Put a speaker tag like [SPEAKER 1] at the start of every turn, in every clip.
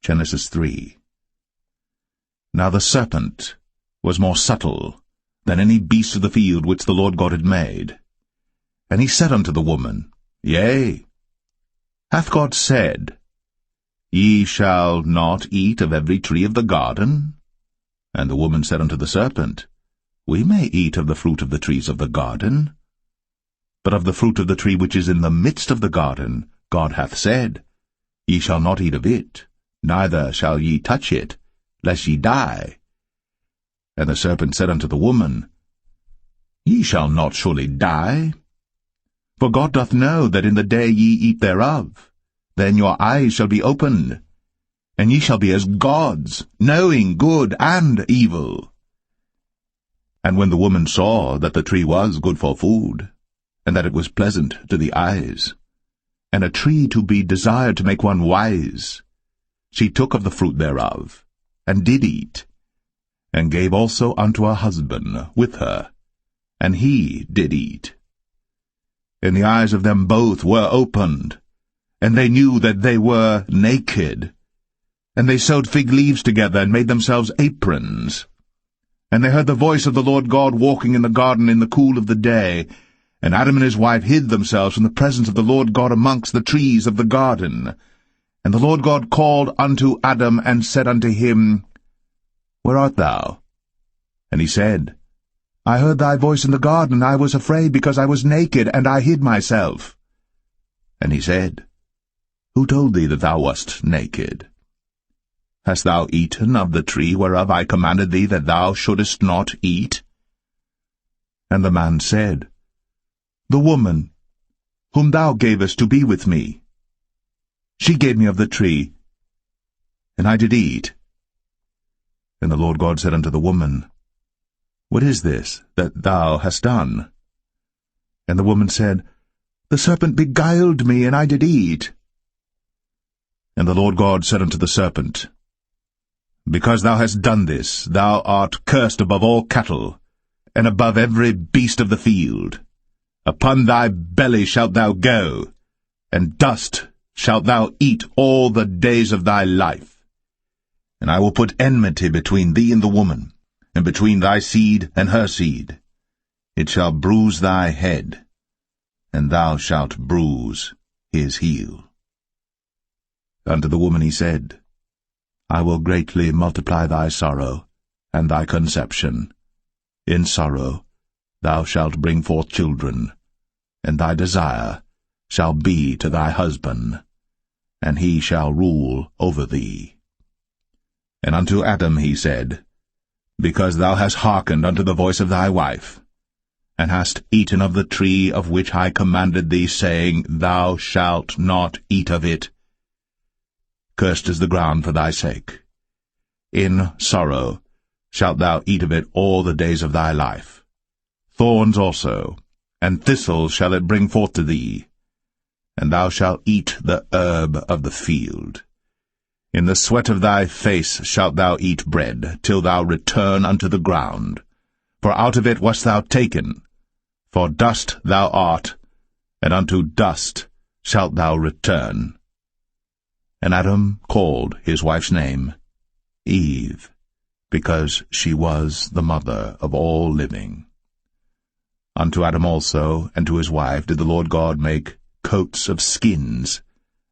[SPEAKER 1] Genesis 3. Now the serpent was more subtle than any beast of the field which the Lord God had made. And he said unto the woman, Yea, hath God said, Ye shall not eat of every tree of the garden? And the woman said unto the serpent, We may eat of the fruit of the trees of the garden. But of the fruit of the tree which is in the midst of the garden, God hath said, Ye shall not eat of it, neither shall ye touch it, lest ye die. And the serpent said unto the woman, Ye shall not surely die. For God doth know that in the day ye eat thereof, then your eyes shall be opened, and ye shall be as gods, knowing good and evil. And when the woman saw that the tree was good for food, and that it was pleasant to the eyes, and a tree to be desired to make one wise, she took of the fruit thereof, and did eat, and gave also unto her husband with her, and he did eat. And the eyes of them both were opened, and they knew that they were naked. And they sewed fig leaves together, and made themselves aprons. And they heard the voice of the Lord God walking in the garden in the cool of the day. And Adam and his wife hid themselves from the presence of the Lord God amongst the trees of the garden. And the Lord God called unto Adam, and said unto him, Where art thou? And he said, I heard thy voice in the garden. I was afraid, because I was naked, and I hid myself. And he said, Who told thee that thou wast naked? Hast thou eaten of the tree whereof I commanded thee that thou shouldest not eat? And the man said, The woman, whom thou gavest to be with me, she gave me of the tree, and I did eat. And the Lord God said unto the woman, What is this that thou hast done? And the woman said, The serpent beguiled me, and I did eat. And the Lord God said unto the serpent, Because thou hast done this, thou art cursed above all cattle, and above every beast of the field. Upon thy belly shalt thou go, and dust shalt thou eat all the days of thy life. And I will put enmity between thee and the woman, and between thy seed and her seed. It shall bruise thy head, and thou shalt bruise his heel. Unto the woman he said, I will greatly multiply thy sorrow, and thy conception. In sorrow thou shalt bring forth children, and thy desire shall be to thy husband, and he shall rule over thee. And unto Adam he said, Because thou hast hearkened unto the voice of thy wife, and hast eaten of the tree of which I commanded thee, saying, Thou shalt not eat of it, cursed is the ground for thy sake. In sorrow shalt thou eat of it all the days of thy life. Thorns also, and thistles shall it bring forth to thee, and thou shalt eat the herb of the field. In the sweat of thy face shalt thou eat bread, till thou return unto the ground. For out of it wast thou taken, for dust thou art, and unto dust shalt thou return. And Adam called his wife's name Eve, because she was the mother of all living. Unto Adam also and to his wife did the Lord God make coats of skins,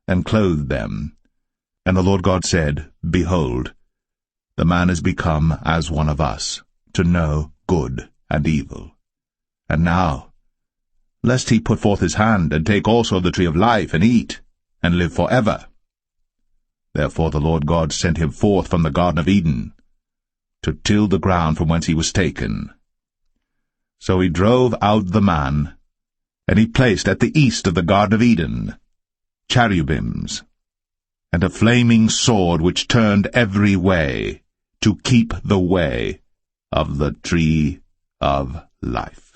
[SPEAKER 1] and clothed them. And the Lord God said, Behold, the man is become as one of us, to know good and evil. And now, lest he put forth his hand, and take also of the tree of life, and eat, and live forever. Therefore the Lord God sent him forth from the Garden of Eden, to till the ground from whence he was taken. So he drove out the man, and he placed at the east of the Garden of Eden cherubims, and a flaming sword which turned every way, to keep the way of the tree of life.